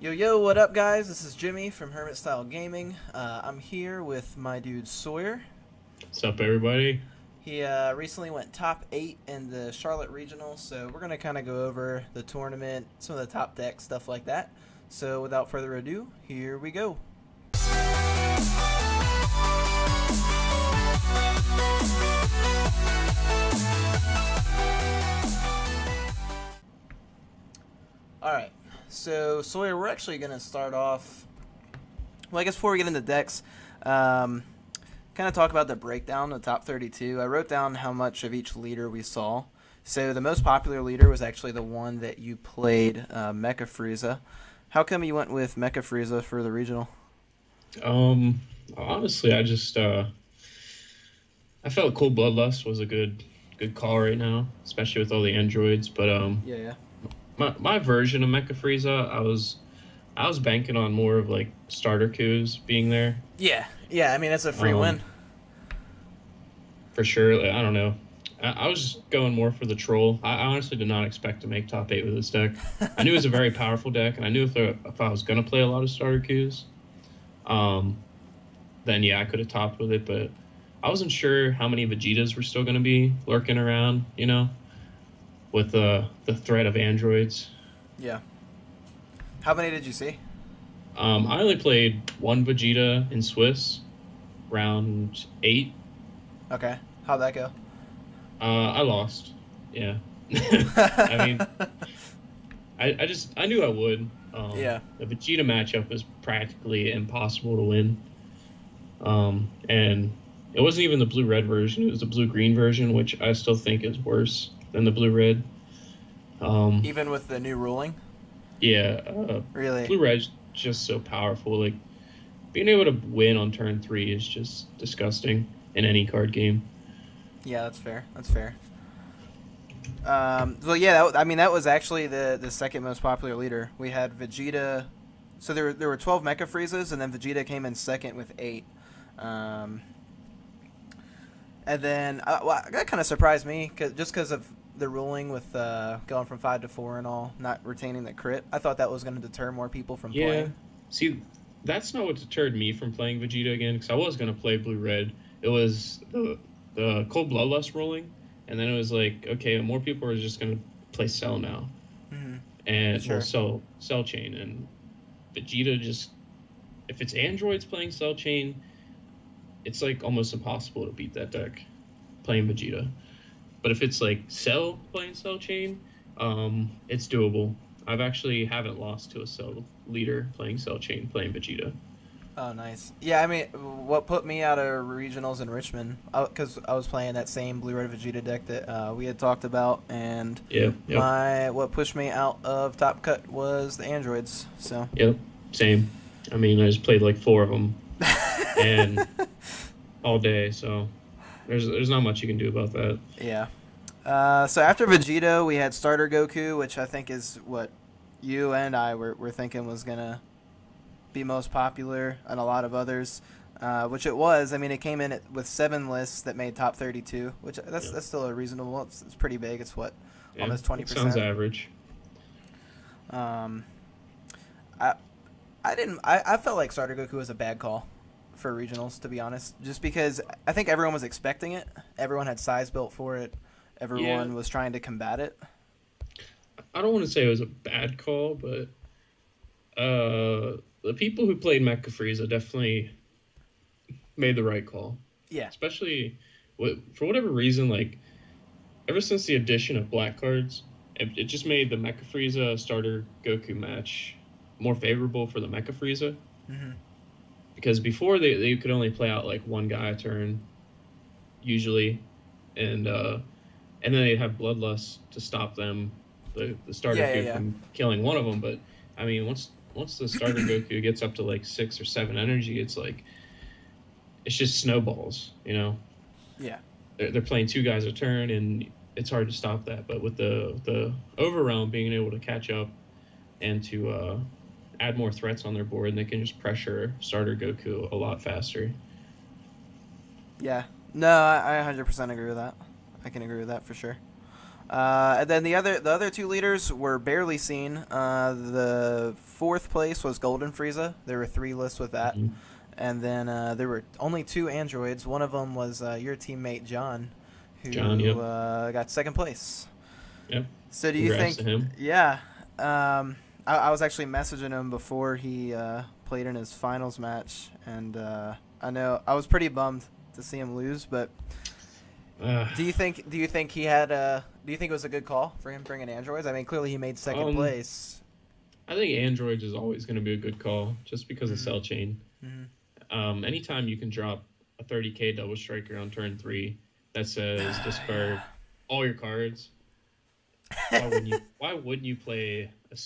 Yo, yo, what up, guys? This is Jimmy from Hermit Style Gaming. I'm here with my dude Sawyer. What's up, everybody? He recently went top 8 in the Charlotte Regional, so we're going to kind of go over the tournament, some of the top decks, stuff like that. So without further ado, here we go. Alright, so Sawyer, we're actually going to start off, well, I guess before we get into decks, kind of talk about the breakdown of the top 32. I wrote down how much of each leader we saw. So the most popular leader was actually the one that you played, Mecha Frieza. How come you went with Mecha Frieza for the regional? Honestly, I just I felt Cold Bloodlust was a good call right now, especially with all the androids. But Yeah. my version of Mecha Frieza, I was banking on more of like starter coups being there. Yeah. I mean, it's a free win. For sure. Like, I don't know. I was just going more for the troll. I honestly did not expect to make top 8 with this deck. I knew it was a very powerful deck, and I knew if I was going to play a lot of starter coups, then yeah, I could have topped with it, but I wasn't sure how many Vegetas were still going to be lurking around, you know, with the threat of androids. Yeah. How many did you see? I only played one Vegeta in Swiss, round 8. Okay. How'd that go? I lost. Yeah. I mean, I knew I would. Yeah. The Vegeta matchup was practically impossible to win. And it wasn't even the blue-red version. It was the blue-green version, which I still think is worse than the blue-red. Even with the new ruling? Yeah. Really? Blue-red's just so powerful. Like, being able to win on turn 3 is just disgusting in any card game. Yeah, that's fair. Well, yeah, that was actually the second most popular leader. We had Vegeta. So there were 12 Mecha Friezas, and then Vegeta came in second with 8. And then that kind of surprised me, just because of the ruling with going from 5 to 4 and all, not retaining the crit. I thought that was going to deter more people from playing. See, that's not what deterred me from playing Vegeta again, because I was going to play blue-red. It was the Cold Bloodlust ruling, and then it was like, okay, more people are just going to play Cell now. Mm-hmm. And Sure. well, Cell Chain. And Vegeta just, if it's androids playing Cell Chain, it's like almost impossible to beat that deck playing Vegeta. But if it's like Cell playing Cell Chain, it's doable. I've actually haven't lost to a Cell leader playing Cell Chain playing Vegeta. Oh, nice. Yeah, I mean, what put me out of regionals in Richmond, because I was playing that same blue-red Vegeta deck that we had talked about, and what pushed me out of Top Cut was the androids. So. Yep, same. I mean, I just played like 4 of them, and all day. So there's not much you can do about that. Yeah. So after Vegeta, we had Starter Goku, which I think is what you and I were thinking was gonna be most popular, and a lot of others, which it was. I mean, it came in with 7 lists that made top 32, which that's still a reasonable. It's pretty big. It's almost 20%. Sounds average. I felt like Starter Goku was a bad call for regionals, to be honest, just because I think everyone was expecting it. Everyone had size built for it. Everyone was trying to combat it. I don't want to say it was a bad call, but the people who played Mecha Frieza definitely made the right call. Yeah. Especially, for whatever reason, like, ever since the addition of black cards, it just made the Mecha Frieza starter Goku match more favorable for the Mecha Frieza. Mm-hmm. Because before, they could only play out, like, one guy a turn, usually, and then they'd have Bloodlust to stop them, the starter Goku from killing one of them. But, I mean, once the starter Goku gets up to like 6 or 7 energy, it's like, it's just snowballs, you know? Yeah. They're playing 2 guys a turn, and it's hard to stop that. But with the Overrealm being able to catch up and to add more threats on their board, and they can just pressure starter Goku a lot faster. Yeah. No, I 100% agree with that. I can agree with that for sure. And then the other two leaders were barely seen. The fourth place was Golden Frieza. There were 3 lists with that. Mhm. And then there were only 2 androids. One of them was your teammate John, who Yep. got second place. Yep. So do you Congrats think? to him. Yeah. I was actually messaging him before he played in his finals match, and I know I was pretty bummed to see him lose. But do you think he had do you think it was a good call for him bringing androids? I mean, clearly he made second place. I think androids is always going to be a good call, just because of cell chain. Mm-hmm. Anytime you can drop a 30k double striker on turn 3 that says discard all your cards, why wouldn't you play a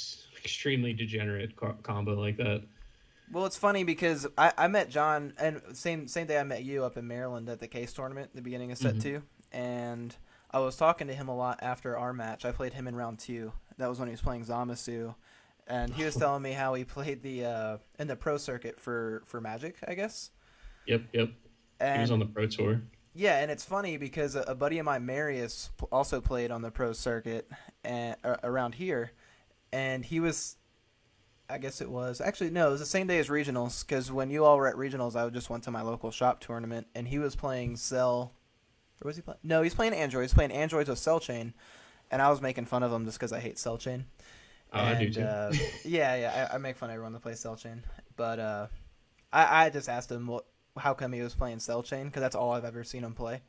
extremely degenerate combo like that? Well, it's funny because I met John, and same day I met you up in Maryland at the Case tournament at the beginning of set 2, and I was talking to him a lot after our match. I played him in round 2. That was when he was playing Zamasu, and he was telling me how he played the in the pro circuit for Magic, I guess. Yep. And he was on the pro tour. Yeah, and it's funny because a buddy of mine, Marius, also played on the pro circuit and around here, and he was, I guess it was the same day as regionals, because when you all were at regionals, I just went to my local shop tournament, and he was playing Cell. Or was he playing? No, he's playing Android. He's playing Androids with Cell Chain, and I was making fun of him just because I hate Cell Chain. I do too. I make fun of everyone that plays Cell Chain, but I just asked him how come he was playing Cell Chain, because that's all I've ever seen him play.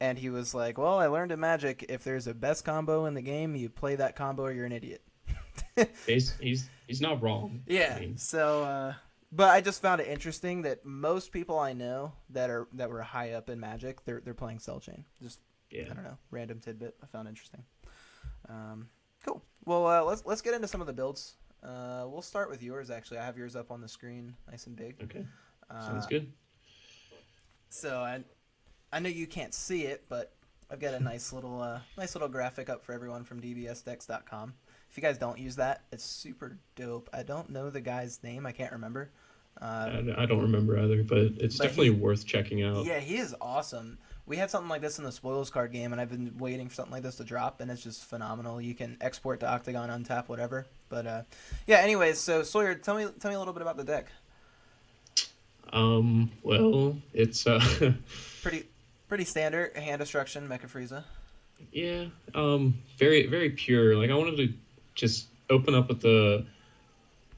And he was like, well, I learned in Magic, if there's a best combo in the game, you play that combo or you're an idiot. He's not wrong. Yeah. I mean, so, but I just found it interesting that most people I know that were high up in Magic, they're playing Cell Chain. Just, I don't know, random tidbit I found interesting. Cool. Well, let's get into some of the builds. We'll start with yours, actually. I have yours up on the screen, nice and big. Okay. Sounds good. So I know you can't see it, but I've got a nice little graphic up for everyone from dbsdex.com. If you guys don't use that, it's super dope. I don't know the guy's name. I can't remember. I don't remember either, but it's definitely worth checking out. Yeah, he is awesome. We had something like this in the Spoils card game, and I've been waiting for something like this to drop, and it's just phenomenal. You can export to Octagon, Untap, whatever. But yeah. Anyways, so Sawyer, tell me a little bit about the deck. Well, it's pretty standard hand destruction Mecha Frieza. Yeah. Very very pure. Like, I wanted to just open up with the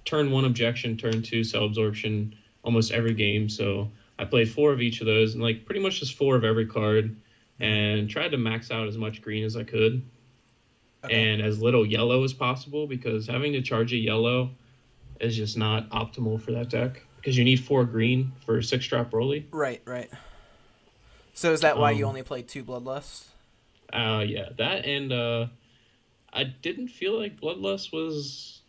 turn 1 objection, turn 2 cell absorption almost every game. So I played 4 of each of those, and like pretty much just 4 of every card, and tried to max out as much green as I could. Okay. And as little yellow as possible, because having to charge a yellow is just not optimal for that deck, because you need 4 green for 6-drop Broly. Right. So is that why you only played 2 Bloodlusts? Yeah, that, and I didn't feel like Bloodlust was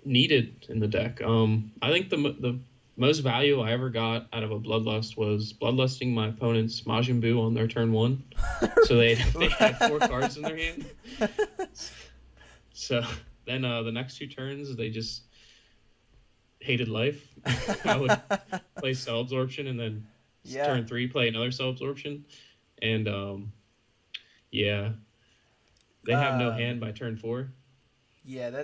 needed in the deck. I think the most value I ever got out of a Bloodlust was Bloodlusting my opponent's Majin Buu on their turn 1. So they had 4 cards in their hand. So then the next 2 turns, they just hated life. I would play cell absorption, and then turn 3 play another cell absorption, and they have no hand by turn 4. Yeah,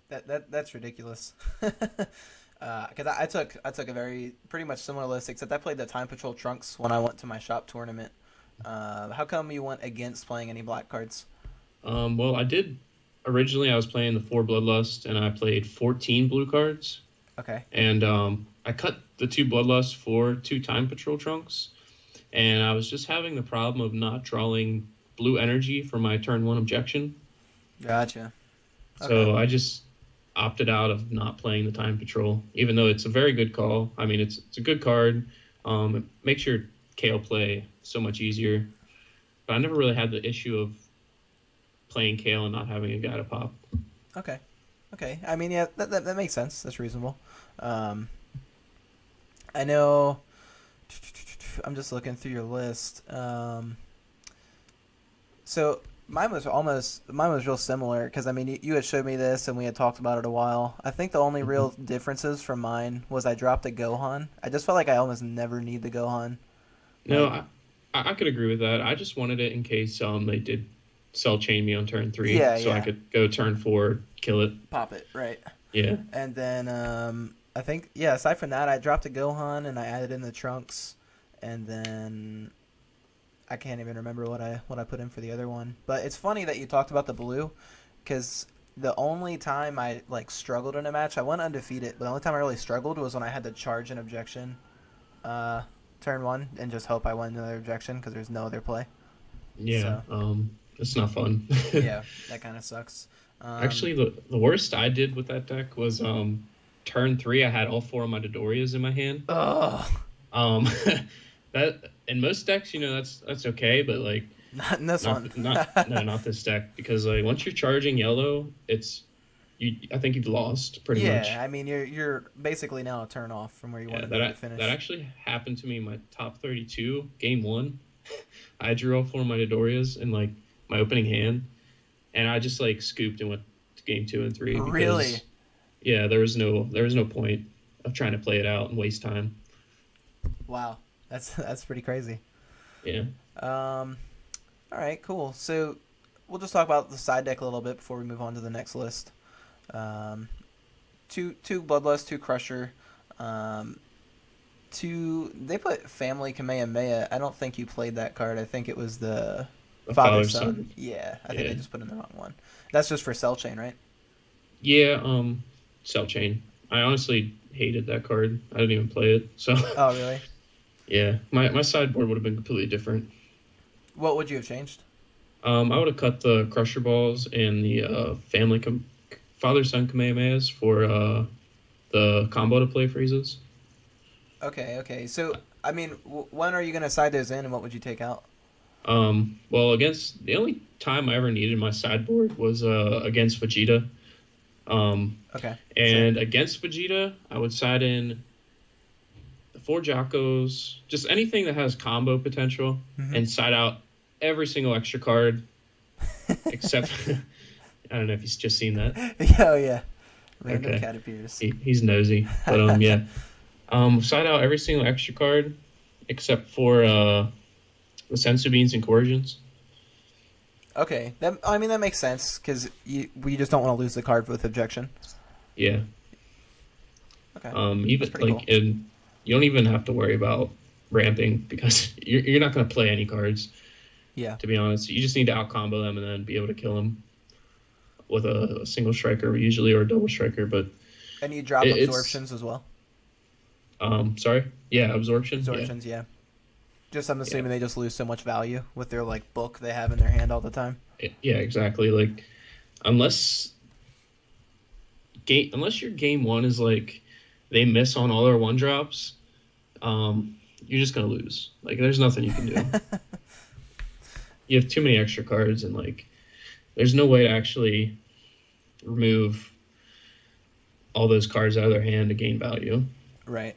that's ridiculous. Because I took a pretty much similar list, except I played the Time Patrol Trunks when I went to my shop tournament. How come you went against playing any black cards? Well, I did. Originally, I was playing the 4 Bloodlust, and I played 14 blue cards. Okay. And I cut the 2 Bloodlust for 2 Time Patrol Trunks, and I was just having the problem of not drawing blue energy for my turn 1 objection. Gotcha. Okay. So I just opted out of not playing the Time Patrol, even though it's a very good call. I mean, it's a good card. It makes your KO play so much easier. But I never really had the issue of playing KO and not having a guy to pop. Okay. I mean, yeah, that makes sense. That's reasonable. I know. I'm just looking through your list. So mine was real similar, because I mean you had showed me this and we had talked about it a while. I think the only real differences from mine was I dropped a Gohan. I just felt like I almost never need the Gohan. No, I could agree with that. I just wanted it in case they did cell chain me on turn 3, Yeah, so I could go turn 4, kill it, pop it, right? Yeah. And then I think aside from that, I dropped a Gohan and I added in the Trunks, and then I can't even remember what I put in for the other one. But it's funny that you talked about the blue, because the only time I like struggled in a match, I went undefeated, but the only time I really struggled was when I had to charge an objection turn 1 and just hope I won another objection because there's no other play. Yeah, so, it's not fun. Yeah, that kind of sucks. Actually, the worst I did with that deck was turn 3. I had all 4 of my Dodorias in my hand. Ugh. That in most decks, that's okay, but like not in this one. Not this deck, because like once you're charging yellow, I think you've lost pretty much. Yeah, I mean you're basically now a turn off from where you want to finish. That actually happened to me in my top 32 game 1. I drew all 4 of my Dodorias in like my opening hand, and I just like scooped and went to game 2 and 3. Because, really? Yeah, there was no point of trying to play it out and waste time. Wow, that's pretty crazy. Yeah. All right, cool. So we'll just talk about the side deck a little bit before we move on to the next list. 2 Bloodlust, 2 Crusher, 2. They put Family Kamehameha. I don't think you played that card. I think it was the Father Son. Yeah, I think they just put in the wrong one. That's just for Cell Chain, right? Yeah, Cell Chain. I honestly hated that card. I didn't even play it. So. Oh really? Yeah, my sideboard would have been completely different. What would you have changed? I would have cut the Crusher Balls and the Father-Son Kamehamehas for the combo to play Friezas. Okay. So, I mean, when are you going to side those in, and what would you take out? Well, the only time I ever needed my sideboard was against Vegeta. Okay. And against Vegeta, I would side in 4 Jackos, just anything that has combo potential, and side out every single extra card, except I don't know if he's just seen that. Oh yeah, random cat appears. He's nosy, but yeah, side out every single extra card except for the Sensu Beans and Coercions. Okay, that makes sense because we just don't want to lose the card with objection. Yeah. Okay. Even like cool. And you don't even have to worry about ramping because you're not going to play any cards. Yeah. To be honest, you just need to out combo them and then be able to kill them with a single striker usually, or a double striker. And you drop absorptions as well. Sorry. Yeah, absorptions. Yeah. Just I'm assuming they just lose so much value with their like book they have in their hand all the time. Yeah, exactly. Like unless your game 1 is like they miss on all their 1-drops, you're just gonna lose. Like there's nothing you can do. You have too many extra cards, and like there's no way to actually remove all those cards out of their hand to gain value. Right.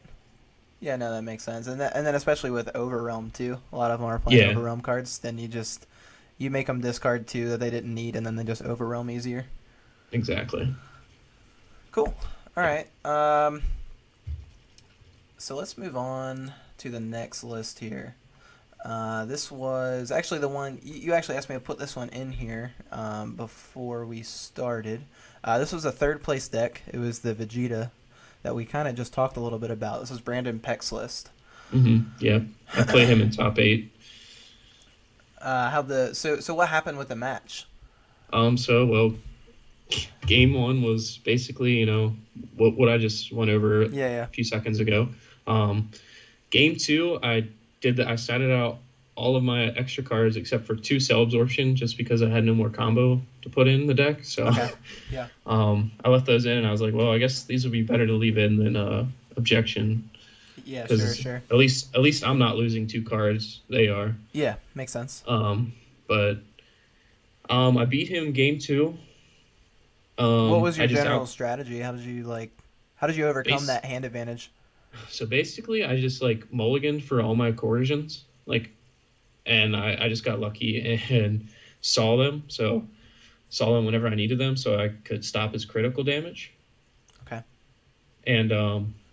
Yeah, no, that makes sense. And then especially with Overrealm too. A lot of them are playing Overrealm cards. Then you make them discard 2 that they didn't need, and then they just Overrealm easier. Exactly. Cool. All right. So let's move on to the next list here. This was actually the one you actually asked me to put this one in here before we started. This was a 3rd place deck. It was the Vegeta that we kind of just talked a little bit about. This was Brandon Peck's list. Yeah, I played him in top 8. So what happened with the match? Well, game 1 was basically what I just went over a few seconds ago. Game 2, I sided out all of my extra cards except for 2 cell absorption, just because I had no more combo to put in the deck. So I left those in, and I was like, well, I guess these would be better to leave in than objection. Yeah, sure. At least I'm not losing 2 cards. They are. Yeah, makes sense. But I beat him game 2. What was your general strategy? How did you overcome that hand advantage? So basically, I just mulliganed for all my coercions, and I just got lucky and saw them. So saw them whenever I needed them, so I could stop his critical damage. Okay. And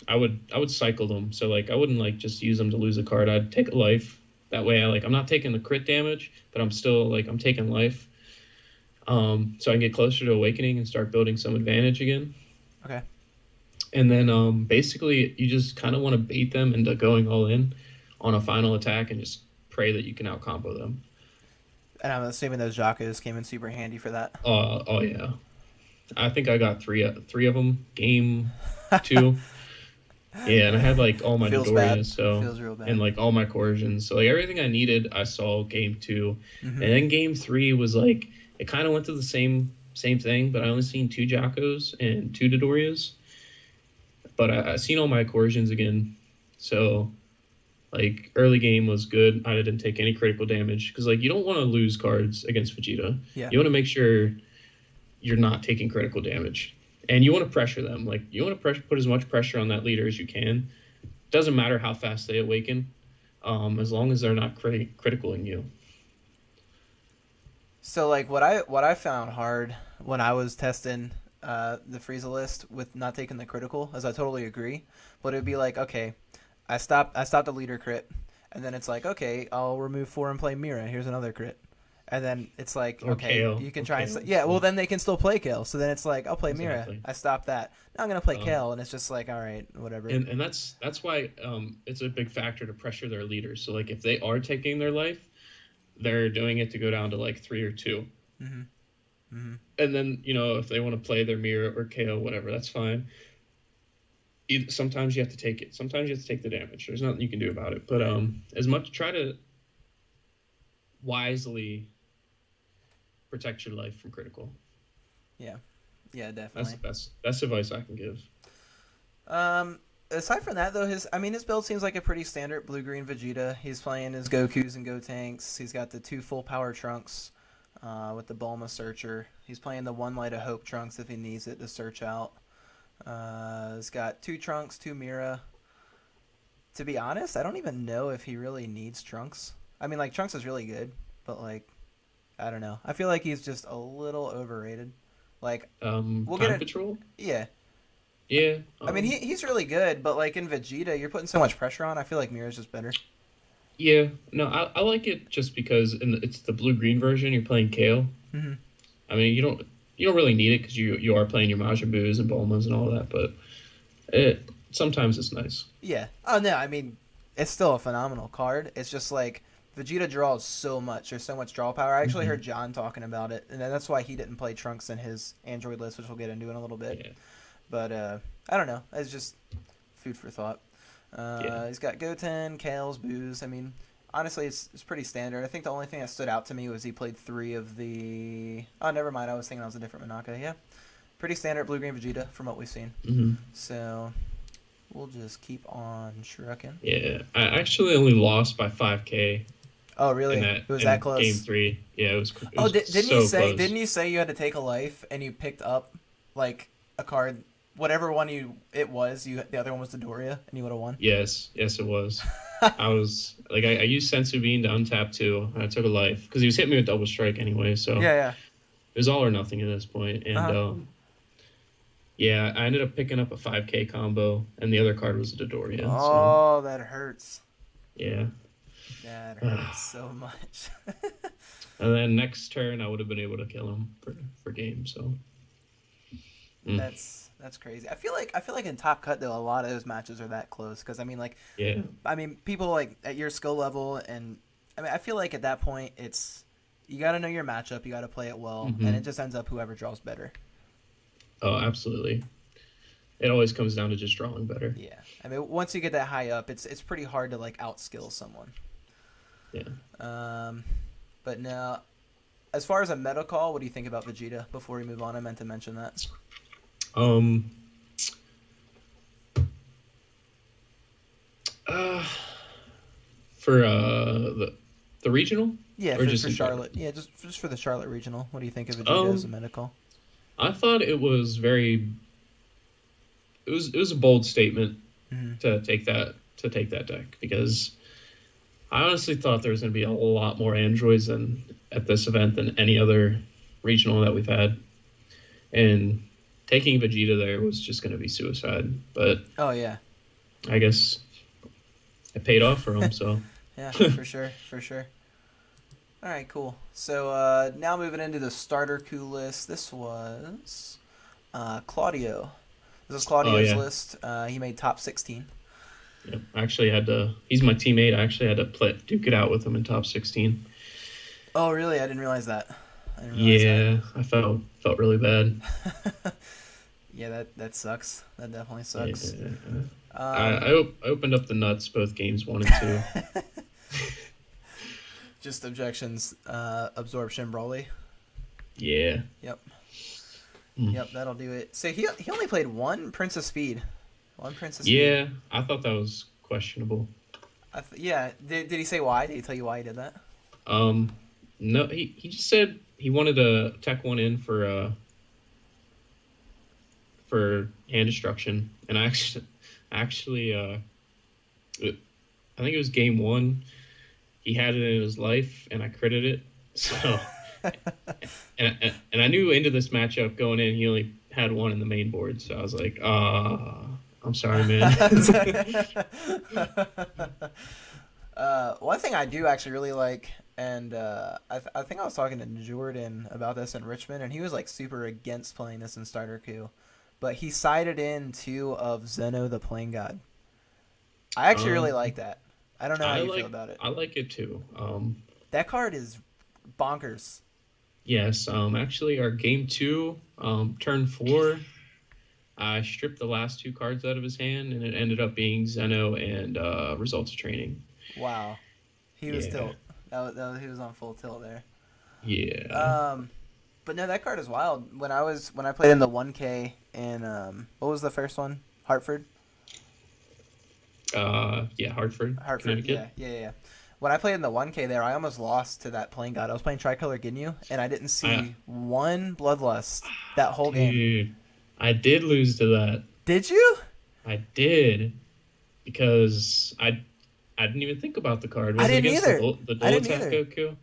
I would cycle them, so I wouldn't just use them to lose a card. I'd take a life. That way, I'm not taking the crit damage, but I'm still I'm taking life. so I can get closer to Awakening and start building some advantage again. Okay. And then basically you just kind of want to bait them into going all in on a final attack and just pray that you can out-combo them. And I'm assuming those Jakkus came in super handy for that. Oh yeah. I think I got three of them game 2. Yeah, and I had like all my Dodorias, so feels real bad. And like all my coercions. So like everything I needed I saw game 2. And then game 3 was like it kind of went to the same thing, but I only seen 2 Jackos and 2 Dodorias. But I seen all my coercions again. So like early game was good. I didn't take any critical damage because like you don't want to lose cards against Vegeta. Yeah. You want to make sure you're not taking critical damage. And you want to pressure them. Like, you want to put as much pressure on that leader as you can. Doesn't matter how fast they awaken, as long as they're not criticaling you. So, like, what I found hard when I was testing the Frieza list with not taking the critical, as I totally agree, but it'd be like, okay, I stopped the leader crit, and then it's like, okay, I'll remove 4 and play Mira. Here's another crit. And then it's like, okay, Kale. you can try and... Yeah, well, then they can still play Kale. So then it's like, I'll play Mira. I stopped that. Now I'm going to play Kale. And it's just like, all right, whatever. And that's why it's a big factor to pressure their leaders. So, like, if they are taking their life, they're doing it to go down to, like, 3 or 2. And then, you know, if they want to play their Mira or Kale, whatever, that's fine. Sometimes you have to take it. Sometimes you have to take the damage. There's nothing you can do about it. But try to wisely protect your life from critical. Yeah, definitely. That's the best advice I can give. Aside from that, though, his build seems like a pretty standard blue-green Vegeta. He's playing his Gokus and Gotenks. He's got the 2 full power trunks with the Bulma Searcher. He's playing the 1 Light of Hope trunks if he needs it to search out. He's got 2 trunks, 2 Mira. To be honest, I don't even know if he really needs trunks. I mean, like, trunks is really good, but, like, I don't know. I feel like he's just a little overrated. Like, we'll get Patrol? Yeah. Yeah. I mean, he's really good, but, like, in Vegeta, you're putting so much pressure on. I feel like Mira's just better. Yeah. No, I like it just because it's the blue-green version. You're playing Kale. I mean, you don't really need it because you are playing your Majin Buus and Bulmas and all that, but sometimes it's nice. Yeah. Oh, no, I mean, it's still a phenomenal card. It's just, like, Vegeta draws so much. There's so much draw power. I actually heard John talking about it, and that's why he didn't play Trunks in his Android list, which we'll get into in a little bit. Yeah. But I don't know. It's just food for thought. He's got Goten, Kales, Boos. I mean, honestly, it's pretty standard. I think the only thing that stood out to me was he played 3 of the... Oh, never mind. I was thinking that was a different Monaka. Yeah. Pretty standard blue-green Vegeta from what we've seen. So we'll just keep on trucking. Yeah. I actually only lost by 5K. Oh, really? It was that close? Game 3. Yeah, it was didn't you say you had to take a life and you picked up, like, a card, whatever one the other one was Dodoria, and you would have won? Yes, it was. I was, like, I used Sensu Bean to untap 2, and I took a life, because he was hitting me with double strike anyway, so... Yeah. It was all or nothing at this point, and, yeah, I ended up picking up a 5K combo, and the other card was a Dodoria. Oh, that hurts. Yeah. That hurts so much. And then next turn, I would have been able to kill him for game. So that's crazy. I feel like in Top Cut though, a lot of those matches are that close because I mean, like, yeah. I mean, people like at your skill level, and I mean, I feel like at that point, it's you got to know your matchup, you got to play it well, and it just ends up whoever draws better. Oh, absolutely. It always comes down to just drawing better. Yeah, I mean, once you get that high up, it's pretty hard to like outskill someone. Yeah. But now, as far as a meta call, what do you think about Vegeta? Before we move on, I meant to mention that. For the regional? Yeah, for Charlotte. Yeah, just for the Charlotte regional. What do you think of Vegeta as a meta call? I thought it was very. It was a bold statement to take that deck because I honestly thought there was going to be a lot more androids at this event than any other regional that we've had, and taking Vegeta there was just going to be suicide. But oh yeah, I guess it paid off for him. So yeah, for sure. All right, cool. So now moving into the starter coup list. This was Claudio. This is Oh Claudio's yeah. list. He made top 16. Yep. I actually had to. He's my teammate. I actually had to duke it out with him in top 16. Oh, really? I didn't realize that. Yeah, I felt really bad. Yeah, that sucks. That definitely Yeah. sucks. I opened up the nuts both games 1 and 2. Just objections, absorption, Broly. Yeah. Yep. Yep, that'll do it. So he only played one Prince of Speed. One Prince of Speed. Yeah, I thought that was questionable. Yeah. Did he say why? Did he tell you why he did that? No, he just said he wanted to tech one in for hand destruction, and I think it was game 1. He had it in his life, and I critted it. So, and I knew into this matchup going in, he only had one in the main board. So I was like, I'm sorry, man. One thing I do actually really like, and I think I was talking to Jordan about this in Richmond, and he was like super against playing this in starter queue, but he sided in 2 of Zeno the Plane God. I actually really like that. I don't know how you feel about it. I like it too. That card is bonkers. Yes. Actually, our game 2, turn 4, I stripped the last 2 cards out of his hand, and it ended up being Zeno and Results of Training. Wow, he was tilt. He was on full tilt there. Yeah. But no, that card is wild. When I played in the 1K in what was the first one? Hartford. Yeah, Hartford, Connecticut. Yeah. When I played in the 1K there, I almost lost to that Plane God. I was playing Tricolor Ginyu, and I didn't see one Bloodlust that whole game. I did lose to that. Did you? I did, because I didn't even think about the card. Was I didn't either. The dual attack Goku?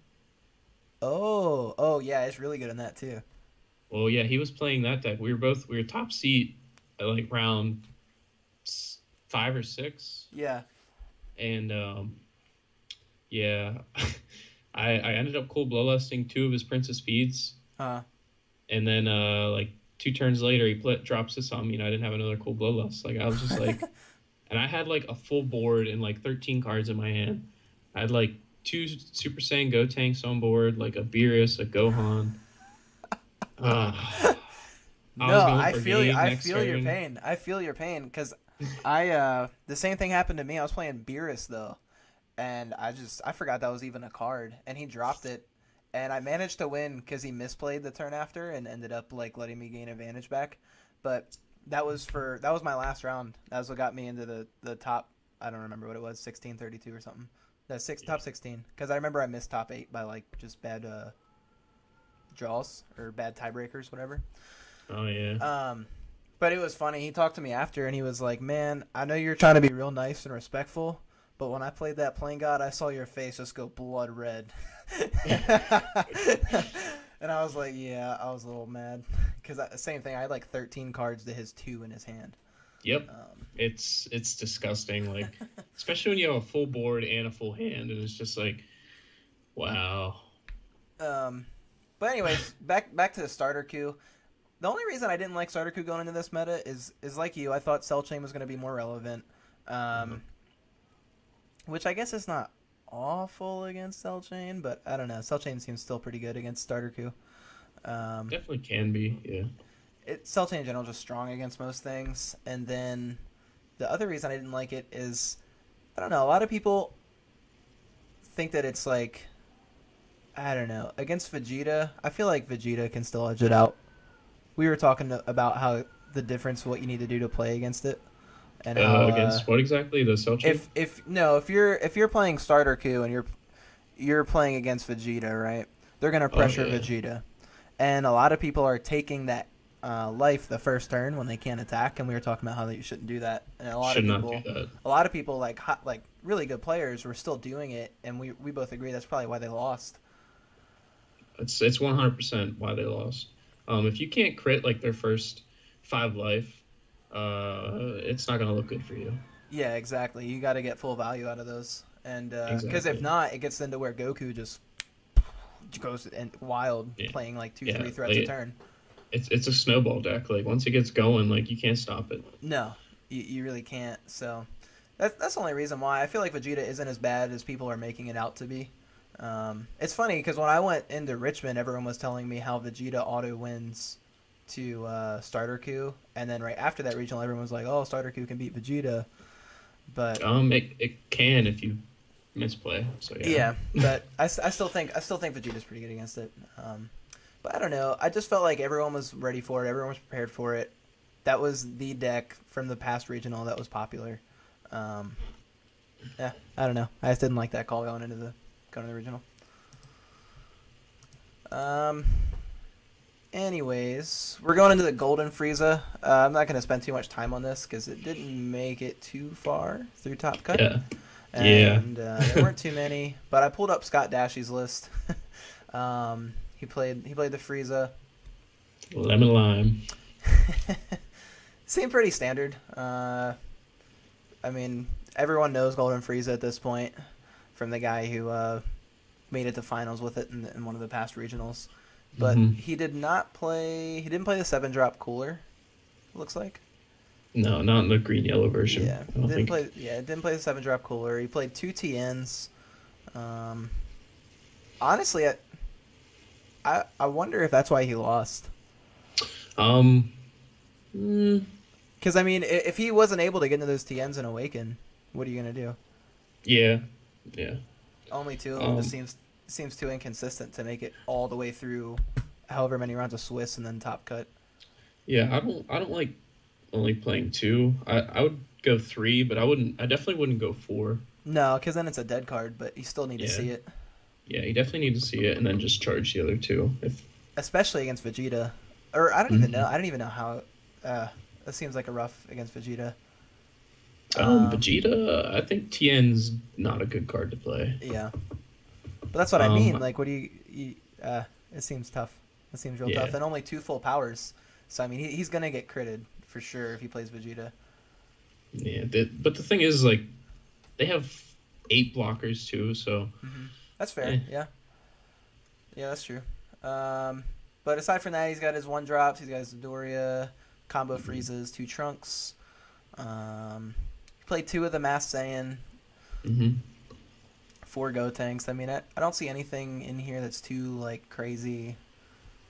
Oh yeah, it's really good in that too. Well, yeah, he was playing that deck. We were top seat at like round 5 or 6. Yeah. And yeah, I ended up cool bloodlusting 2 of his Princess Speeds. And then like 2 turns later, he drops this on me, and I didn't have another cool bloodlust. Like, I was just like, and I had like a full board and like 13 cards in my hand. I had like 2 Super Saiyan Gotenks on board, like a Beerus, a Gohan. I feel your pain. I feel your pain, because the same thing happened to me. I was playing Beerus though, and I forgot that was even a card, and he dropped it, and I managed to win because he misplayed the turn after and ended up like letting me gain advantage back. But that was my last round. That was what got me into the top. I don't remember what it was, 1632 or something. That's top 16, because I remember I missed top 8 by like just bad draws or bad tiebreakers, whatever. Oh yeah. But it was funny. He talked to me after, and he was like, "Man, I know you're trying to be real nice and respectful, but when I played that Plane God, I saw your face just go blood red." And I was like, "Yeah, I was a little mad, because same thing. I had like 13 cards to his 2 in his hand." Yep. It's disgusting. Like, especially when you have a full board and a full hand, and it's just like, wow. But anyways, back to the starter queue. The only reason I didn't like starter queue going into this meta is like you. I thought Cell Chain was going to be more relevant, which I guess is not awful against Cell Chain, but I don't know. Cell Chain seems still pretty good against starter queue. Definitely can be, yeah. Cell Chain in general just strong against most things, and then the other reason I didn't like it is, I don't know. A lot of people think that it's like, I don't know, against Vegeta. I feel like Vegeta can still edge it out. We were talking about how the difference, what you need to do to play against it, and how against what exactly, the Cell Chain? If you're playing starter queue and you're playing against Vegeta, right? They're gonna pressure Vegeta, and a lot of people are taking that life the first turn when they can't attack, and we were talking about how you shouldn't do that. And a lot of people like really good players were still doing it, and we both agree that's probably why they lost. It's 100% why they lost. If you can't crit like their first 5 life, it's not gonna look good for you. Yeah, exactly. You got to get full value out of those, and because if not, it gets into where Goku just goes wild, playing like 2-3 threats a turn. It's a snowball deck. Like once it gets going, like you can't stop it. No, you really can't. So that's the only reason why I feel like Vegeta isn't as bad as people are making it out to be. It's funny because when I went into Richmond, everyone was telling me how Vegeta auto wins to Starter Q, and then right after that regional, everyone was like, "Oh, Starter Q can beat Vegeta," but it can if you misplay. So yeah, but I still think Vegeta's pretty good against it. But I don't know. I just felt like everyone was ready for it. Everyone was prepared for it. That was the deck from the past regional that was popular. Yeah, I don't know. I just didn't like that call going into the regional. Anyways, we're going into the Golden Frieza. I'm not going to spend too much time on this because it didn't make it too far through Top Cut. Yeah. And there weren't too many, but I pulled up Scott Dashy's list. He played the Frieza. Lemon lime. Seemed pretty standard. I mean, everyone knows Golden Frieza at this point from the guy who made it to finals with it in one of the past regionals. But he didn't play the 7-drop cooler, it looks like. No, not in the green-yellow version. Yeah, didn't play the 7-drop cooler. He played 2 TNs. Honestly, I wonder if that's why he lost. Because, I mean, if he wasn't able to get into those TNs and Awaken, what are you going to do? Yeah. Only 2 of them just seems too inconsistent to make it all the way through however many rounds of Swiss and then Top Cut. Yeah, I don't like only playing 2. I would go 3, but I definitely wouldn't go 4. No, because then it's a dead card, but you still need to see it. Yeah, you definitely need to see it and then just charge the other 2. Especially against Vegeta. Or I don't even know. I don't even know how. That seems like a rough against Vegeta. Vegeta, I think TN's not a good card to play. Yeah. But that's what I mean. Like, what do you it seems tough. It seems real tough. And only 2 full powers. So, I mean, he's going to get critted for sure if he plays Vegeta. Yeah, but the thing is, like, they have 8 blockers, too, so... That's fair, yeah. Yeah, that's true. But aside from that, he's got his 1-drops, he's got his Doria, combo Friezas, 2 Trunks. He played 2 of the Masked Saiyan. 4 Gotenks. I mean, I don't see anything in here that's too, like, crazy.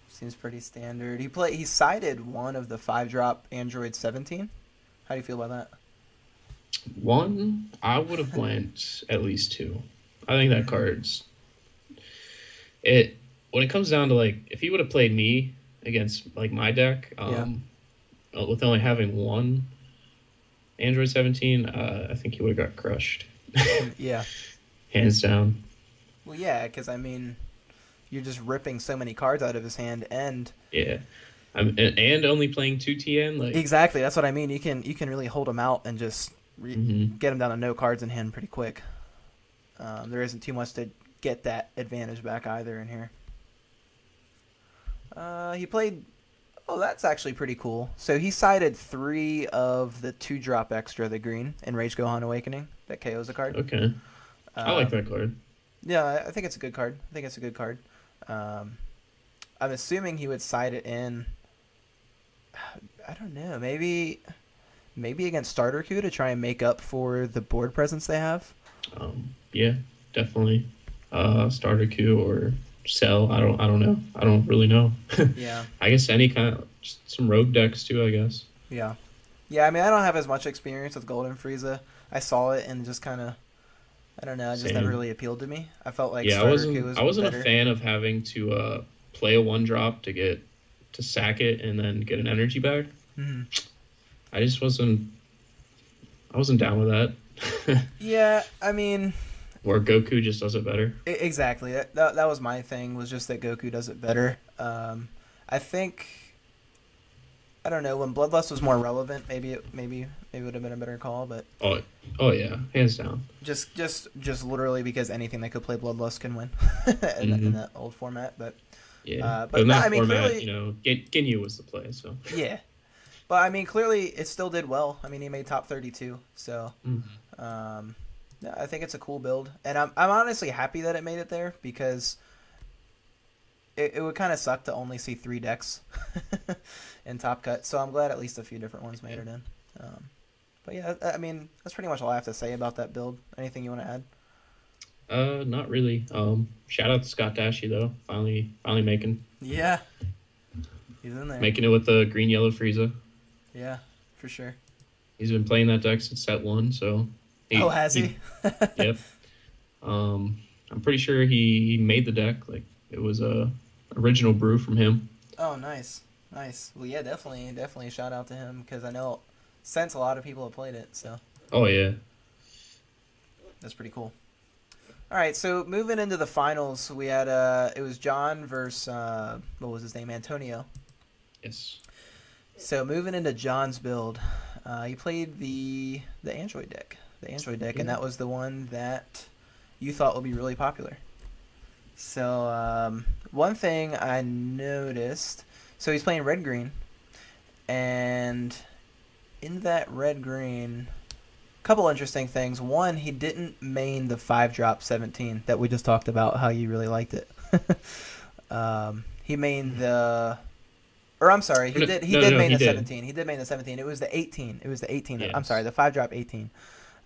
Seems pretty standard. He sided 1 of the 5-drop Android 17. How do you feel about that? 1, I would have went at least 2. I think that card's when it comes down to, like, if he would have played me against, like, my deck, with only having 1 Android 17, I think he would have got crushed. Yeah. Hands down. Well, yeah, because, I mean, you're just ripping so many cards out of his hand, and... Yeah. And only playing 2 TN? Like... Exactly, that's what I mean. You can really hold him out and just get him down to no cards in hand pretty quick. There isn't too much to get that advantage back either in here. He played... Oh, that's actually pretty cool. So he sided 3 of the 2-drop extra, the green, in Rage Gohan Awakening. That KOs a card. Okay. I like that card. Yeah, I think it's a good card. I'm assuming he would side it in... I don't know. Maybe against Starter Q to try and make up for the board presence they have. Yeah, definitely. Starter Q or Cell. I don't know. I don't really know. Yeah. I guess any kind of just some rogue decks too, I guess. Yeah. Yeah, I mean, I don't have as much experience with Golden Frieza. I saw it and just kind of, I don't know, it just never really appealed to me. I felt like Starter Q was I wasn't better. A fan of having to play a 1-drop to sack it and then get an energy back. I just wasn't down with that. Yeah, I mean... Or Goku just does it better. Exactly. That was my thing, was just that Goku does it better. I think... I don't know, when Bloodlust was more relevant, maybe it would have been a better call, but... Oh yeah, hands down. Just literally because anything that could play Bloodlust can win in that old format, but... Yeah, but in that I mean, format, clearly... you know, Ginyu was the play, so... Yeah. But, I mean, clearly it still did well. I mean, he made top 32, so... Yeah, I think it's a cool build. And I'm honestly happy that it made it there, because it would kind of suck to only see 3 decks in Top Cut. So I'm glad at least a few different ones made it in. But yeah, I mean, that's pretty much all I have to say about that build. Anything you want to add? Not really. Shout out to Scott Dashy though. Finally making. Yeah. He's in there. Making it with the green yellow Frieza. Yeah, for sure. He's been playing that deck since set 1, so. Has he? Yep. I'm pretty sure he made the deck. Like it was a original brew from him. Oh, nice. Well, yeah, definitely shout out to him because I know since a lot of people have played it. So. Oh yeah. That's pretty cool. All right, so moving into the finals, we had it was John versus what was his name, Antonio. Yes. So moving into John's build, he played the Android deck, and that was the one that you thought would be really popular. So one thing I noticed, so he's playing red green, and in that red green, a couple interesting things. One, he didn't main the 5-drop 17 that we just talked about, how you really liked it. He mained the. Or I'm sorry, he did main the 17. He did main the 17. It was the 18. Yes. I'm sorry, the 5-drop 18.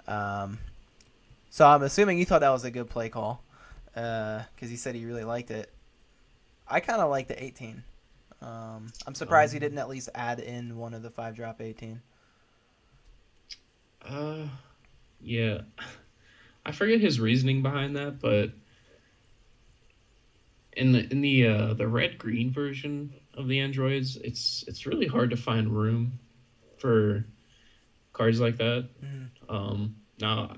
So I'm assuming you thought that was a good play call, because he said he really liked it. I kind of like the 18. I'm surprised he didn't at least add in one of the 5-drop 18. Yeah, I forget his reasoning behind that, but in the red green version of the androids, it's really hard to find room for cards like that. Now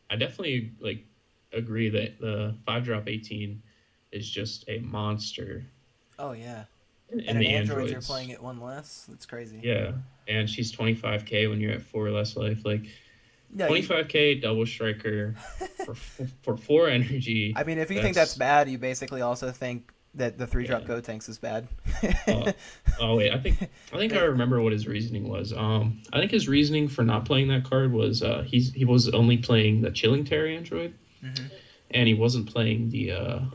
I definitely agree that the 5-drop 18 is just a monster. Oh yeah. In and the an android androids, you're playing it 1 less. That's crazy. Yeah, and she's 25k when you're at 4 less life. Yeah, 25k double striker for 4 energy. I mean, if you think that's bad, you basically also think that the 3-drop Go Tanks is bad. Wait, I think I remember what his reasoning was. I think his reasoning for not playing that card was he was only playing the Chilling Terror android, and he wasn't playing the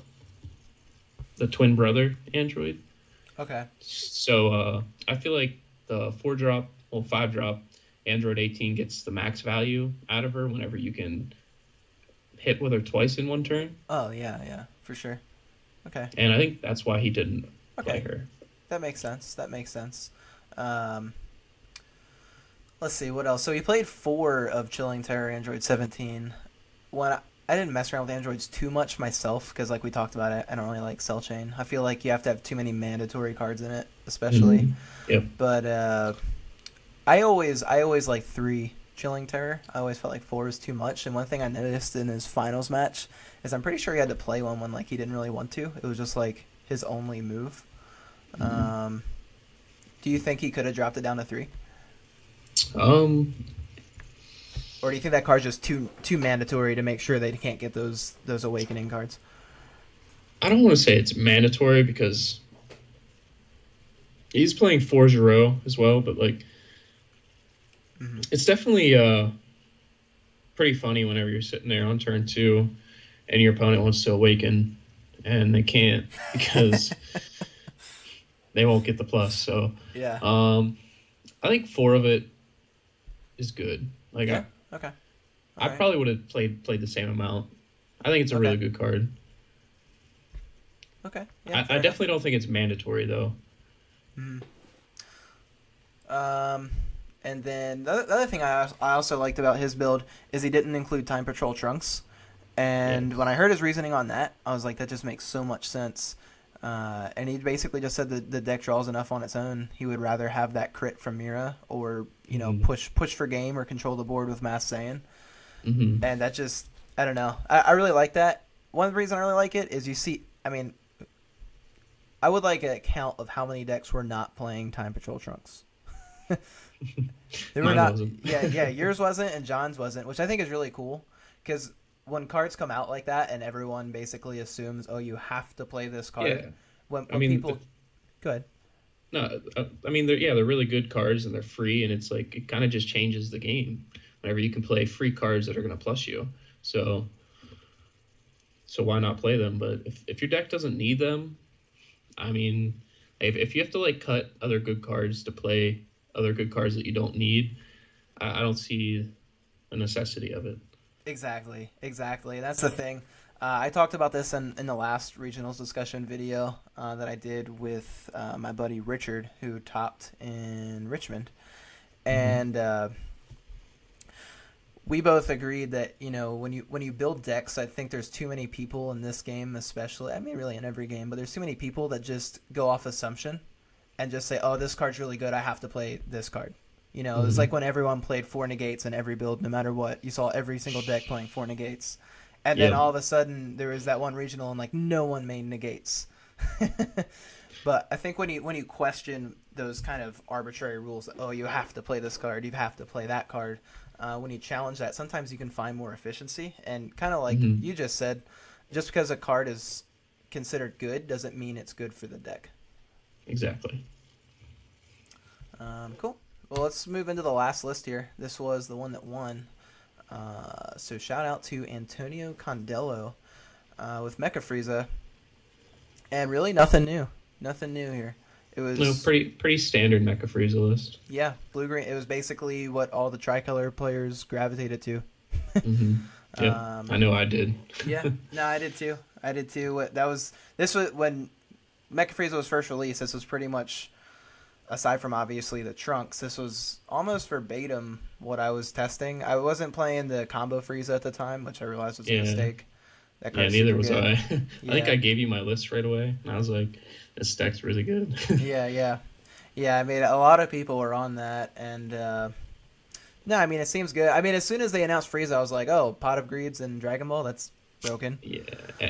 twin brother android. Okay. So I feel like the 5-drop Android 18 gets the max value out of her whenever you can hit with her twice in 1 turn. Oh yeah, for sure. Okay. And I think that's why he didn't play her. That makes sense. Let's see what else. So he played 4 of Chilling Terror Android 17. When I didn't mess around with androids too much myself because, like we talked about it, I don't really like Cell Chain. I feel like you have to have too many mandatory cards in it, especially. Yep. But I always like 3 Chilling Terror. I always felt like 4 is too much. And one thing I noticed in his finals match is I'm pretty sure he had to play one when he didn't really want to. It was just his only move. Do you think he could have dropped it down to 3? Or do you think that card's just too mandatory to make sure they can't get those awakening cards? I don't want to say it's mandatory because he's playing 4 Giro as well, but it's definitely pretty funny whenever you're sitting there on turn 2 and your opponent wants to awaken and they can't because they won't get the plus. So yeah, I think 4 of it is good. Okay. I probably would have played the same amount. I think it's a really good card. Okay. Yeah, I definitely don't think it's mandatory though. And then the other thing I also liked about his build is he didn't include Time Patrol Trunks. And when I heard his reasoning on that, I was like, that just makes so much sense. And he basically just said that the deck draws enough on its own. He would rather have that crit from Mira or, push for game or control the board with Mass Saiyan. And that just, I don't know. I really like that. One reason I really like it is I would like a count of how many decks were not playing Time Patrol Trunks. They were not. Yeah, yours wasn't and John's wasn't, which I think is really cool because when cards come out like that and everyone basically assumes, oh, you have to play this card. Yeah. When people, go ahead. No, they're really good cards and they're free, and it's it kind of just changes the game whenever you can play free cards that are going to plus you. So why not play them? But if your deck doesn't need them, I mean, if you have to like cut other good cards to play other good cards that you don't need, I don't see a necessity of it. Exactly. That's the thing. I talked about this in the last regionals discussion video that I did with my buddy Richard, who topped in Richmond, and we both agreed that, you know, when you build decks, I think there's too many people in this game, especially. I mean, really in every game, but there's too many people that just go off assumption and just say, "Oh, this card's really good. I have to play this card." You know, it's like when everyone played 4 negates in every build, no matter what. You saw every single deck playing 4 negates, and then all of a sudden there was that one regional and like no one made negates. But I think when you question those kind of arbitrary rules, oh, you have to play this card, you have to play that card. When you challenge that, sometimes you can find more efficiency. And kind of like you just said, just because a card is considered good doesn't mean it's good for the deck. Exactly. Cool. Well, let's move into the last list here. This was the one that won. So shout out to Antonio Condello with Mecha Frieza. And really nothing new. Nothing new here. It was pretty standard Mecha Frieza list. Yeah, blue-green. It was basically what all the tricolor players gravitated to. Yeah, I know I did. Yeah, no, I did too. This was when Mecha Frieza was first released. This was pretty much, aside from obviously the trunks, this was almost verbatim what I was testing. I wasn't playing the combo Frieza at the time, which I realized was a mistake. Neither was I. I think I gave you my list right away, and I was like, this deck's really good. Yeah. I mean, a lot of people were on that, and no, I mean, it seems good. I mean, as soon as they announced Frieza, I was like, oh, Pot of Greeds and Dragon Ball, that's broken. Yeah,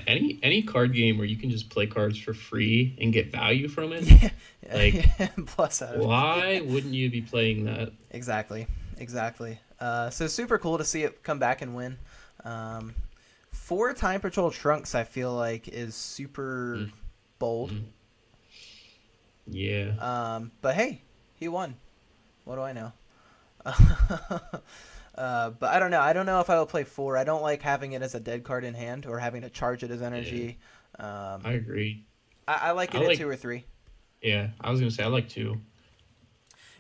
any card game where you can just play cards for free and get value from it, plus out of why wouldn't you be playing that? Exactly. So super cool to see it come back and win. 4 Time Patrol Trunks, I feel like, is super bold. Yeah. But hey, he won. What do I know? But I don't know. I don't know if I will play 4. I don't like having it as a dead card in hand or having to charge it as energy. I agree. I like it at 2 or 3. Yeah, I was going to say I like 2.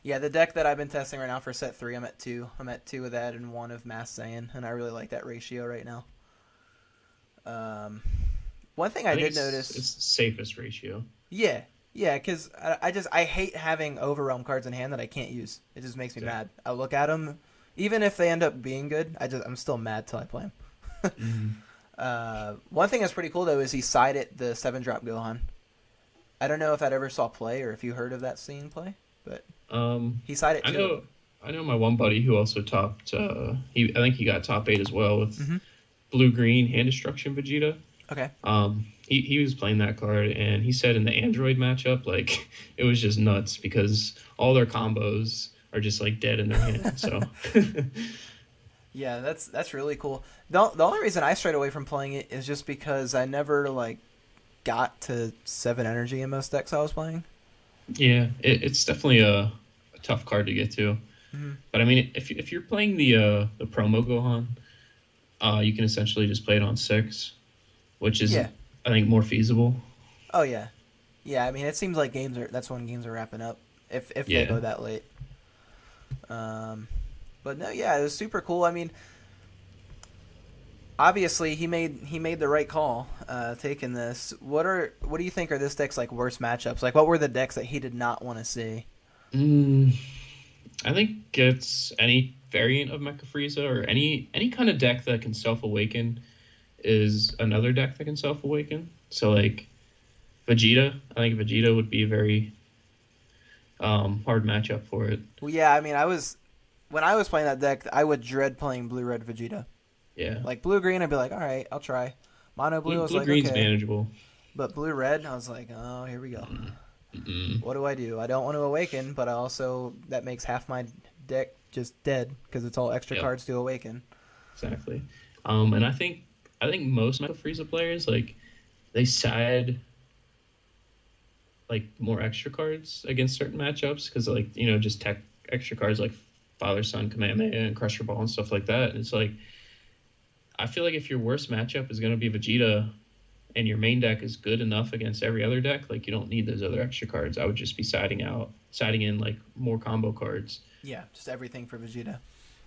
Yeah, the deck that I've been testing right now for set 3, I'm at 2. I'm at 2 of that and 1 of Mass Saiyan, and I really like that ratio right now. One thing I did notice... It's the safest ratio. Yeah, because I hate having Overwhelm cards in hand that I can't use. It just makes me mad. I look at them, even if they end up being good, I'm still mad till I play them. One thing that's pretty cool, though, is he sided the 7-drop Gohan. I don't know if that ever saw play or if you heard of that scene play, but he sided too. I know my one buddy who also topped, I think he got top 8 as well with blue-green hand destruction Vegeta. Okay. He was playing that card, and he said in the Android matchup, like, it was just nuts because all their combos are just like dead in their hand. So yeah, that's really cool. The only reason I strayed away from playing it is just because I never like got to 7 energy in most decks I was playing. Yeah, it's definitely a tough card to get to. But I mean, if you're playing the promo Gohan, you can essentially just play it on 6, which is I think more feasible. Oh yeah. I mean, it seems like that's when games are wrapping up if they go that late. But no, yeah, it was super cool. I mean, obviously he made the right call taking this. What do you think are this deck's like worst matchups? Like, what were the decks that he did not want to see? I think it's any variant of Mecha Frieza or any kind of deck that can self-awaken is another deck that can self-awaken. So like Vegeta, I think Vegeta would be a very hard matchup for it. Well, yeah, I mean, when I was playing that deck, I would dread playing blue-red Vegeta. Yeah. Like blue-green, I'd be like, all right, I'll try. Mono blue, I was like, green's okay. manageable. But blue-red, I was like, oh, here we go. What do? I don't want to awaken, but that makes half my deck just dead because it's all extra cards to awaken. Exactly. And I think most Mecha Frieza players, like, they side like more extra cards against certain matchups because, like, you know, just tech extra cards like Father Son Kamehameha and Crusher Ball and stuff like that. And it's like, I feel like if your worst matchup is going to be Vegeta and your main deck is good enough against every other deck, like you don't need those other extra cards. I would just be siding in like more combo cards. Yeah, just everything for Vegeta.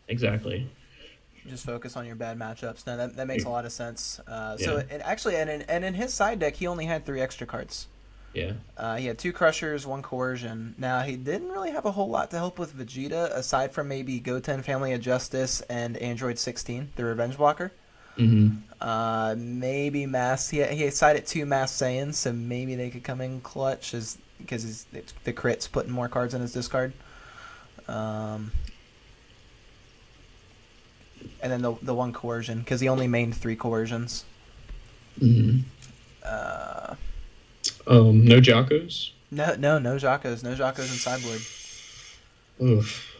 Exactly. Just focus on your bad matchups. No, that makes a lot of sense. So in his side deck, he only had 3 extra cards. Yeah. He had 2 Crushers, 1 Coercion. Now, he didn't really have a whole lot to help with Vegeta, aside from maybe Goten Family of Justice and Android 16, the Revenge Blocker. Mm-hmm. Maybe Mass. He sided 2 Mass Saiyans, so maybe they could come in clutch because the crit's putting more cards in his discard. And then the 1 Coercion, because he only mained 3 Coercions. Mm-hmm. No Jocos? No Jocos. No Jocos in sideboard. Oof.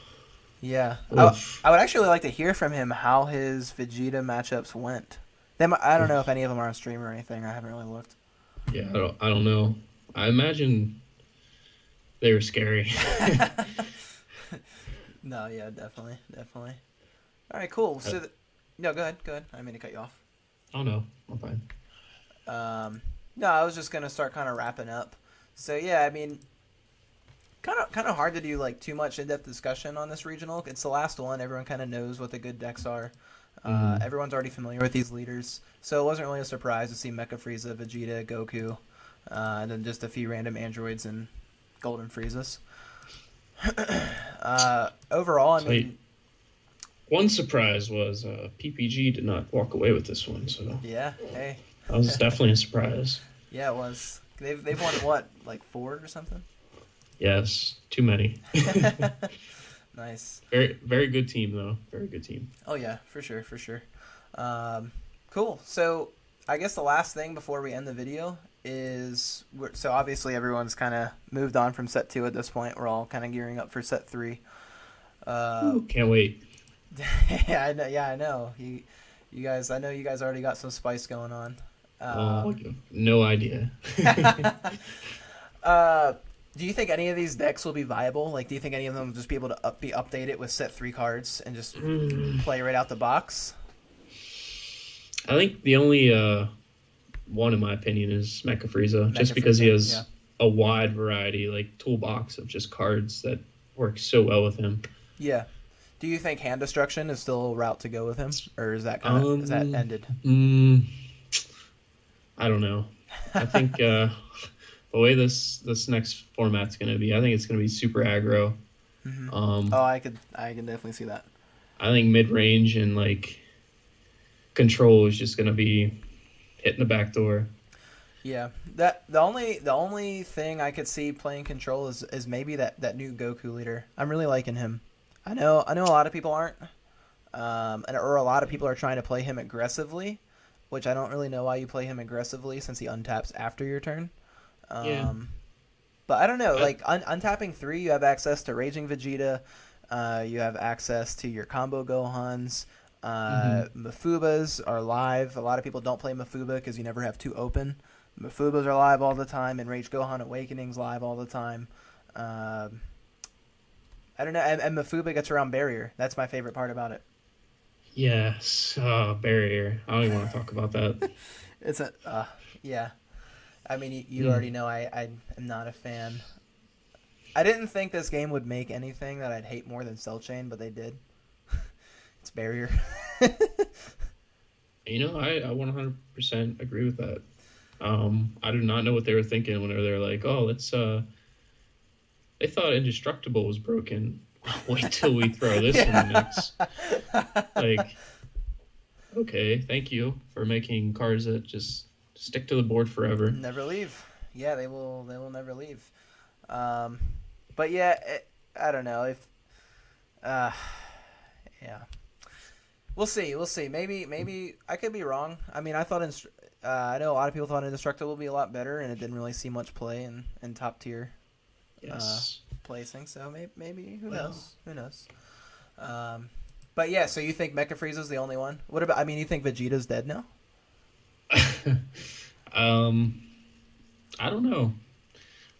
Yeah. Oof. I would actually like to hear from him how his Vegeta matchups went. I don't know if any of them are on stream or anything. I haven't really looked. Yeah, I don't know. I imagine they were scary. No, yeah, definitely. All right, cool. So, no, go ahead. I didn't mean to cut you off. Oh, no. I'm fine. No, I was just going to start kind of wrapping up. So, yeah, I mean, kind of hard to do, like, too much in-depth discussion on this regional. It's the last one. Everyone kind of knows what the good decks are. Everyone's already familiar with these leaders. So it wasn't really a surprise to see Mecha Frieza, Vegeta, Goku, and then just a few random androids and Golden Friezas. Overall, I mean... One surprise was PPG did not walk away with this one. So yeah, hey. That was definitely a surprise. Yeah, it was. They've won, what, like 4 or something? Yes, too many. Nice. Very, very good team, though. Very good team. Oh, yeah, for sure. Cool. So I guess the last thing before we end the video is... So obviously everyone's kind of moved on from set 2 at this point. We're all kind of gearing up for set 3. Can't wait. I know. You guys, I know you guys already got some spice going on. No idea. Do you think any of these decks will be viable? Like, do you think any of them will just be able to be updated with set 3 cards and just play right out the box? I think the only one, in my opinion, is Mecha Frieza, just because he has a wide variety, like, toolbox of just cards that work so well with him. Yeah. Do you think Hand Destruction is still a route to go with him, or is that is that ended? I don't know. I think the way this next format's going to be, I think it's going to be super aggro. Mm-hmm. I can definitely see that. I think mid range and like control is just going to be hitting the back door. Yeah, the only thing I could see playing control is maybe that new Goku leader. I'm really liking him. I know a lot of people aren't, or a lot of people are trying to play him aggressively, which I don't really know why you play him aggressively since he untaps after your turn. But I don't know, like untapping 3, you have access to Raging Vegeta, you have access to your combo Gohans, Mafubas are live. A lot of people don't play Mafuba because you never have 2 open. Mafubas are live all the time, and Rage Gohan Awakening's live all the time. I don't know, and Mafuba gets around barrier. That's my favorite part about it. Yes, barrier. I don't even want to talk about that. It's yeah. I mean, you already know I am not a fan. I didn't think this game would make anything that I'd hate more than Cell Chain, but they did. It's barrier. You know, I 100% agree with that. I do not know what they were thinking whenever they were like, oh, let's they thought Indestructible was broken. Wait till we throw this in the mix. Like, okay, thank you for making cards that just stick to the board forever. Never leave. Yeah, they will never leave. But yeah, I don't know if yeah. We'll see. Maybe I could be wrong. I mean, I thought I know a lot of people thought Indestructible would be a lot better, and it didn't really see much play in top tier. Yes. Placing, so maybe who knows? But yeah, so you think Mecha Frieza's the only one? What about? I mean, you think Vegeta's dead now? I don't know.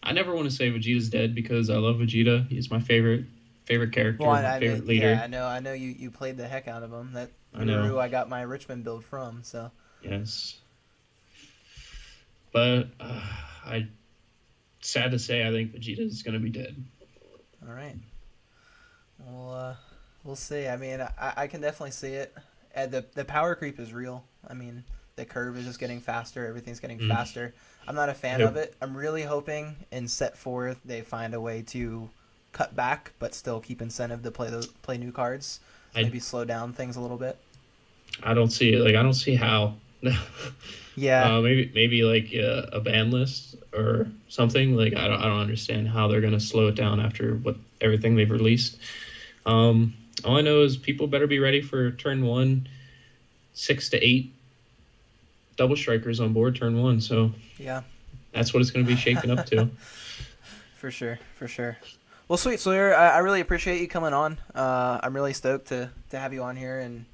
I never want to say Vegeta's dead because I love Vegeta. He's my favorite character, my favorite leader. Yeah, I know you played the heck out of him. You were who I got my Richmond build from. So yes. But sad to say, I think Vegeta is going to be dead. All right. Well, we'll see. I mean, I can definitely see it. The power creep is real. I mean, the curve is just getting faster. Everything's getting faster. I'm not a fan of it. I'm really hoping in set 4 they find a way to cut back, but still keep incentive to play new cards. Maybe slow down things a little bit. I don't see it. Like, I don't see how. Yeah. Maybe like a ban list or something. Like, I don't understand how they're gonna slow it down after everything they've released. All I know is people better be ready for turn 1, 6 to 8 double strikers on board turn 1. So yeah, that's what it's gonna be shaking up to. For sure. Well, sweet, Sawyer. I really appreciate you coming on. I'm really stoked to have you on here and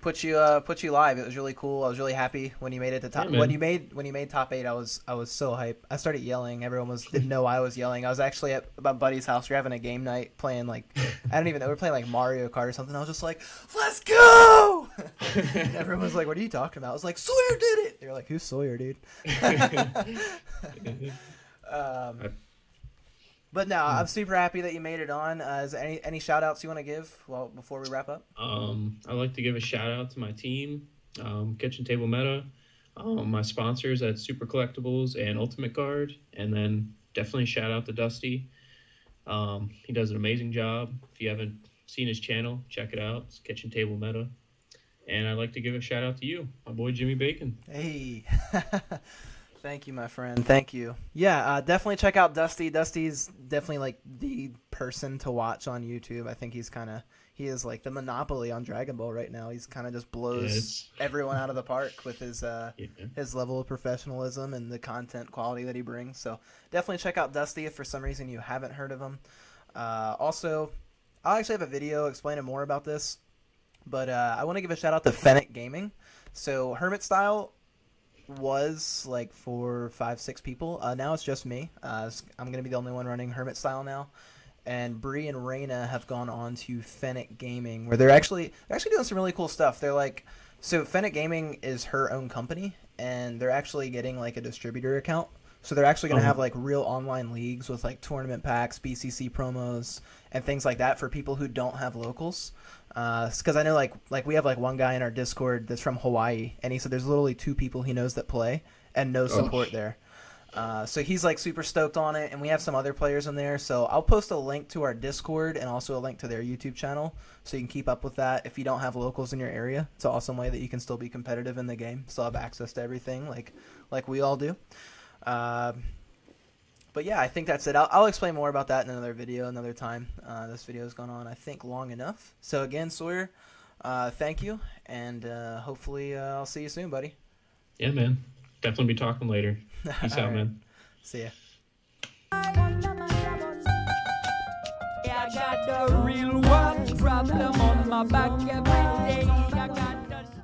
put you live. It was really cool. I was really happy when you made it to top. Yeah, when you made top 8, I was so hyped. I started yelling. Everyone didn't know I was yelling. I was actually at my buddy's house. We were having a game night playing I don't even know. We were playing like Mario Kart or something. I was just like, "Let's go!" And everyone was like, "What are you talking about?" I was like, "Sawyer did it." They were like, "Who's Sawyer, dude?" But no, I'm super happy that you made it on. Is there any shout outs you want to give before we wrap up? I'd like to give a shout out to my team, Kitchen Table Meta, my sponsors at Super Collectibles and Ultimate Guard, and then definitely shout out to Dusty. He does an amazing job. If you haven't seen his channel, check it out. It's Kitchen Table Meta. And I'd like to give a shout out to you, my boy Jimmy Bacon. Hey. Thank you, my friend. Thank you. Yeah, definitely check out Dusty. Dusty's definitely like the person to watch on YouTube. I think he is like the monopoly on Dragon Ball right now. He's kind of just blows everyone out of the park with his level of professionalism and the content quality that he brings. So definitely check out Dusty if for some reason you haven't heard of him. Also, I'll actually have a video explaining more about this, but I want to give a shout out to Fennec Gaming. So Hermit Style was like 4, 5, 6 people. Now it's just me. I'm gonna be the only one running Hermit Style now. And Bree and Raina have gone on to Fennec Gaming, where they're actually doing some really cool stuff. They're like, so Fennec Gaming is her own company, and they're actually getting like a distributor account. So they're actually gonna have like real online leagues with like tournament packs, BCC promos, and things like that for people who don't have locals. Because I know like we have like one guy in our Discord that's from Hawaii, and he said there's literally 2 people he knows that play and no support there. So he's like super stoked on it, and we have some other players in there. So I'll post a link to our Discord and also a link to their YouTube channel, so you can keep up with that if you don't have locals in your area. It's an awesome way that you can still be competitive in the game, still have access to everything like we all do. But yeah, I think that's it. I'll explain more about that in another video, another time. This video has gone on, I think, long enough. So again, Sawyer, thank you, and hopefully I'll see you soon, buddy. Yeah, man. Definitely be talking later. Peace out, man. See ya. I got the real one, problem on my back every day. I got